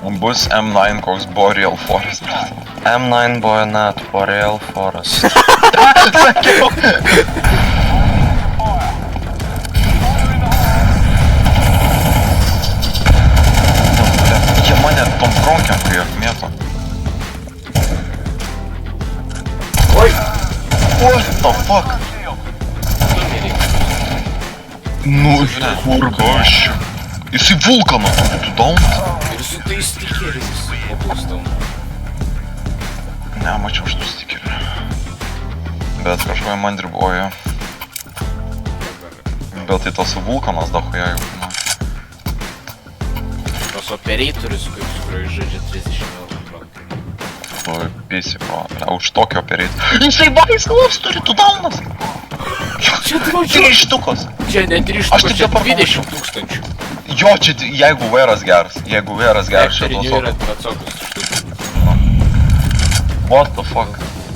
Bus M9 koks Boreal Forest. M9 Bayonet, Boreal Forest. Sakiau! Jie mane tom bronkiam, kai apmėto. Oi! What the fuck? Nu, kur aš? Jisai vulkaną turi, tu daunas? Ir su tais stikeriais paklaustom. Ne, mačiau šitų stikerių. Bet kažkoje man dirbojo. Bet tai tas vulkanas dahuja jau. Tos operatorius, kurio žaidžia 30 eurų. Tu pėsi pro, už tokį operatorių. Jisai vais galas turi, tu daunas! Čia dročiu! 3 štukos! Čia ne 3 Aš štukos, tik čia dabar 20 tūkstančių. Jo, čia jeigu vairas geras, jeigu vairas geras, čia Perinių tos yra 2 štukų. What the fuck?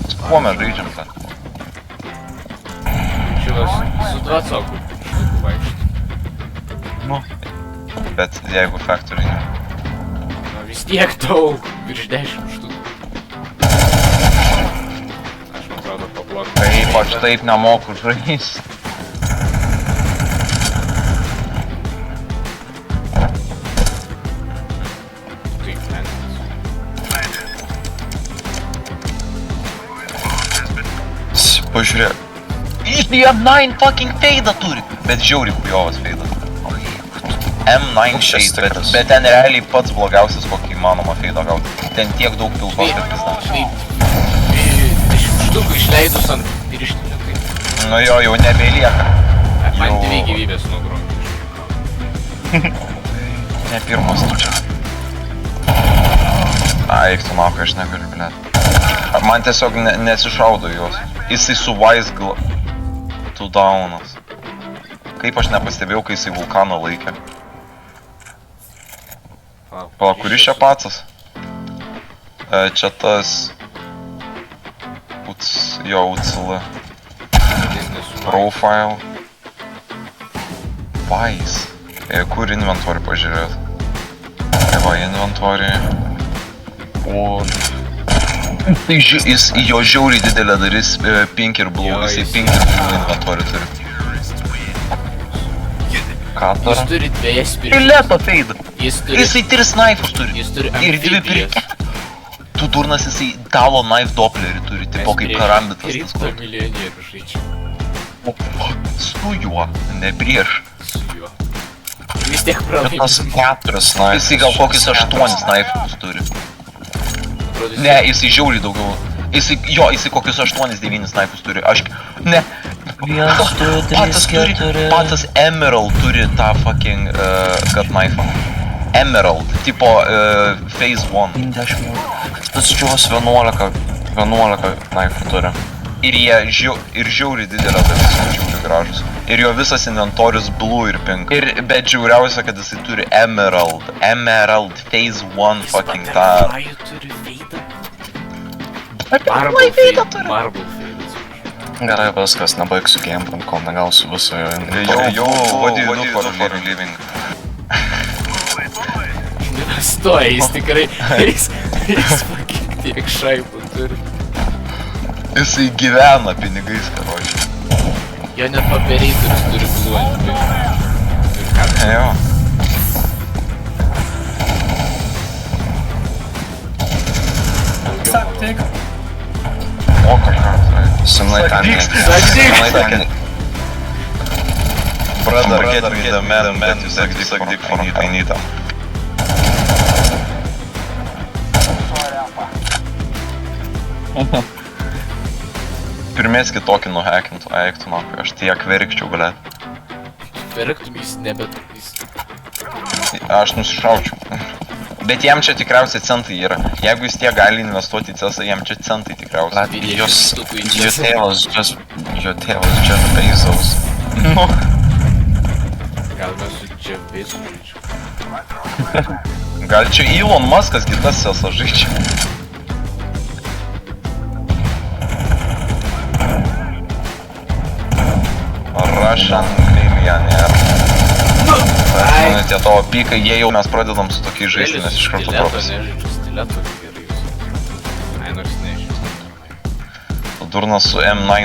Su kuo mes žaidžiam ten? Čia su 2 štukų vaikštų. Nu. Bet jeigu factory ne. Na vis tiek daug, virš 10 štukų. Aš man atrodo pablokau. Taip, aš taip nemoku žaist. Taip, lengvas. Pažiūrėk. Jis M9 fucking feidą turi. Bet žiauriai hujovas feidas. M9 shade, bet ten realiai pats blogiausias kokį įmanoma feidą gauti. Ten tiek daug pilkos, kad pizda. Taip, 20 štukų išleidus ant pirštinių, tai Nu jo, jau nebelieka. man Jau- 2 gyvybės nugroti. Ne pirmas tu čia. Eik tu mako, aš negaliu, blėt. Man tiesiog nesišaudo juos. Jisai su Vice tu downas. Kaip aš nepastebėjau, kai jisai vulkaną laikė. Pala, kuris čia pacas? Čia tas... Jo, UCL. Profile. Vice. Kur inventorių pažiūrėt? Va, inventorių. O... Tai jis jo žiauriai didelė dalis pink ir blue, jisai pink ir blue inventorių turi. Ką Jis daro? turi 2 pirštinės. Pileto feida! Jis turi... Jisai 3 snaipus turi. Jis turi Ir 2 amfibijas. pirkė. Tu durnas jisai Dalo knife dopplerį turi, tipo kaip karambitas. Kripto milijonierių žaidžia. Su juo, ne prieš. Su juo. Vis tiek Tas pralaimės. 4 snaipus. Jisai gal kokius 8 snaipus turi. Ne, jisai žiauriai daugiau. Jisai kokius 8-9 snaipus turi. Aš... Ne. 1, 2, 3, 4. Patas Emerald turi tą fucking cut knife. Emerald, tipo phase 1. 10. Tas čiūvas 11 knife turi. Ir jie žiauriai didelė dalis, žiauriai gražus. Ir jo visas inventorius blue ir pink. Bet žiauriausia, kad jisai turi Emerald. Emerald phase 1 fucking tą... Butterfly turi veidą. Marble Marble turi. veidą. Gerai, viskas, nebaigsiu gameplan, kol negausiu viso jo Yo, inventorių. what do you do for a living? Stoja, jis tikrai... Jis fucking tiek šaipų turi. Jisai gyvena pinigais, karočiui. Jo net operatorius turi bluojantį. Ir ką? Jo. Daugiau O kažką. Simnai ten ne. Sakyk! Brother, get me the man, you suck dick for I need him. Pirmės kitokį nuhekintų, eiktų nuo, aš tiek verkčiau galėt. Verktum jis nebet... Aš nusišaučiau. Bet jam čia tikriausiai centai yra. Jeigu jis tiek gali investuoti į CESą, jam čia centai tikriausiai. Jo tėvas Jeff Bezos. Nu. Gal mes su Jeff Bezos žaidžiu. Gal čia Elon Muskas kitas CESą žaidžia. Russian millionaire. Mano, tie tavo pykai, jie jau mes pradedam su tokiais žaisti, nes iš karto profas. Nežaidžiu stileto gerai visą. Ai, nors nežinau. Durnas su M9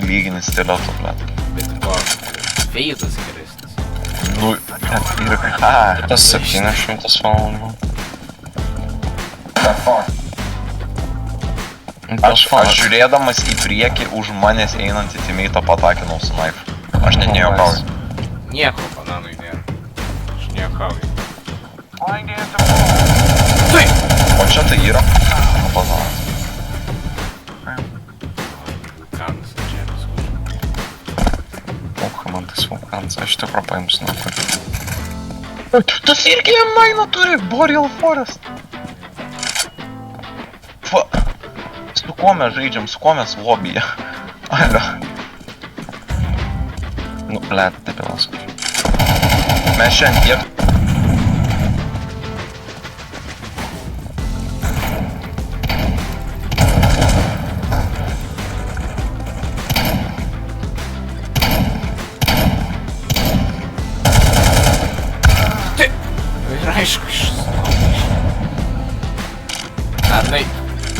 lygini stileto, blet. Bet tipo, feidas geresnis. Nu, ir ką? Tas 700 valandų. Aš žiūrėdamas į priekį už manęs einantį timeitą patakinau su knife. Aš net nejuokauju. Nieko bananui nėra. Aš nejuokauju. O čia tai yra. Bananas. Vulkanas ant žemės. Uch, man tas vulkanas, aš tikro paimsiu nuo. Tas irgi M9 turi, Boreal Forest. Su kuo mes žaidžiam, su kuo mes lobbyje? Alio. Nu, blet, debilas. Mes šiandien tiek. Ir aišku, Arnai,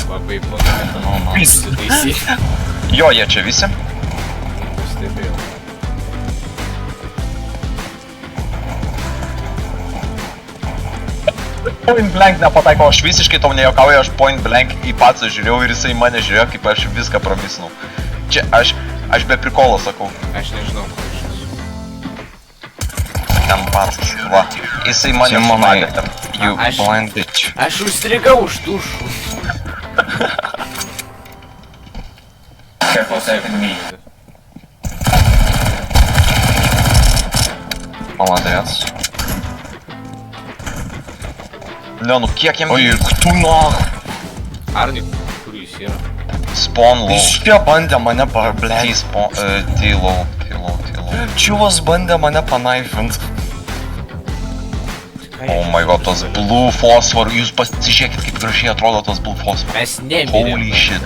labai blogai. Sutaisyti. Jo, jie čia visi. Pastebėjau. Point blank nepataiko, aš visiškai tau nejuokauju, aš point blank į pats žiūrėjau ir jisai mane žiūrėjo, kaip aš viską pramisinau. Čia aš be prikolo sakau. Aš nežinau, kur aš esu. Ten pats, va. Jisai mane sumatė ten. You Aš- blind bitch. Aš užstrigau už dušų. Молодец. Ne, nu kiek jam... Oi, tu noh. Arnai, kur jis yra? Spawn low. Iš čia bandė mane parblėti. T-spawn... T-low. Čiuvas bandė mane panaifint. Oh my god, tas blue phosphor, jūs pasižiūrėkit, kaip gražiai atrodo tas blue phosphor. Mes nemirėm. Holy shit.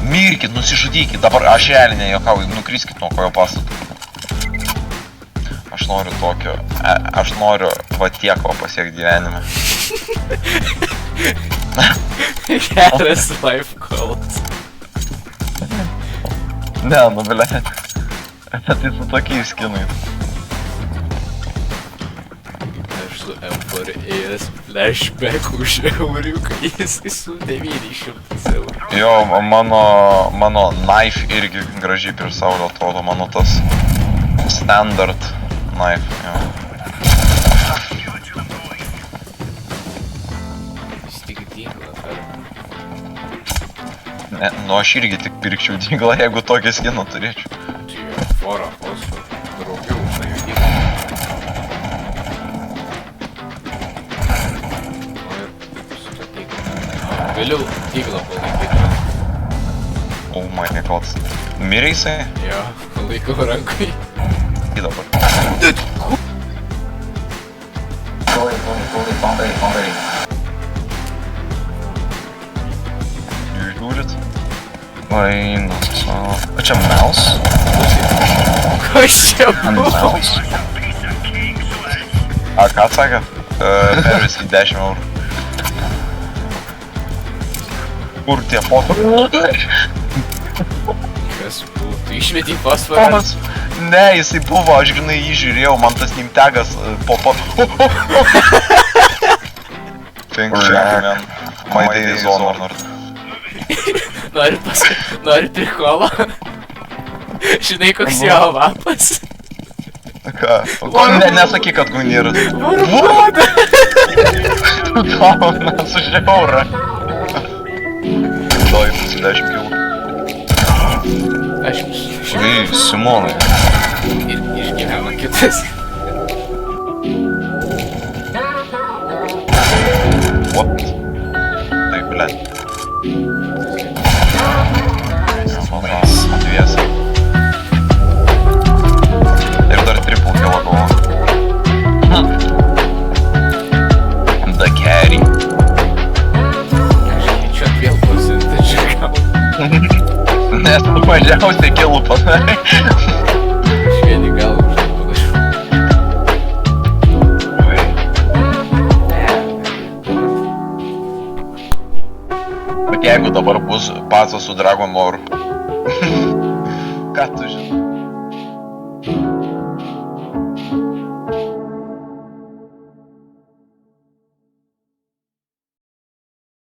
Mirkit, nusižudykit, dabar aš realiai nejuokauju, nukriskit nuo kojo pastato. Aš noriu tokio, aš noriu va tiek va pasiekti gyvenime. Geras life goals. Ne, nu blet. Tai su tokiais skinais. Aš su M4 ėjęs flashback už euriuką, jisai su 900 eurų. Jo, mano knife irgi gražiai prieš saulę atrodo, mano tas standard knife, jo. Jis tik dinglą, Ne, nu aš irgi tik pirkčiau dinglą, jeigu tokią skiną turėčiau. tai foro, fosfor, daugiau už tai dinglą. O ir su to dinglą. Vėliau dinglą palaikyti. Oh my god. Mirė jisai? Jo, laikau rankui. Į dabar. Jūs žiūrit? Eina savo. O čia Mels? Kas čia Ant buvo? Mels? A, ką sakėt? Pervis į 10 eurų. Kur tie foto? Kas buvo? Tu išmetei fosforą? Ponas, ne, jisai buvo, aš grinai jį žiūrėjau, man tas nimtegas po... Thanks, man. My day is honored. Nori prikolo? Žinai, koks jo vapas? Ką? O, nesakyk, kad gunirus. Varvoda! Tau, mes už eurą. Doj, 10 kilų. Aš Ei, Simonai. ir išgyveno kitas. What? Tai, blet. Panas, dviesi. Ir dar triple kilo buvo. The carry. Aš keičiu vėl procentą gavau. Nes tu mažiausiai kilų padarai. Aš vienį galvą užtai panašu. Bet jeigu dabar bus pacas su Dragon Lore. Ką tu žinai?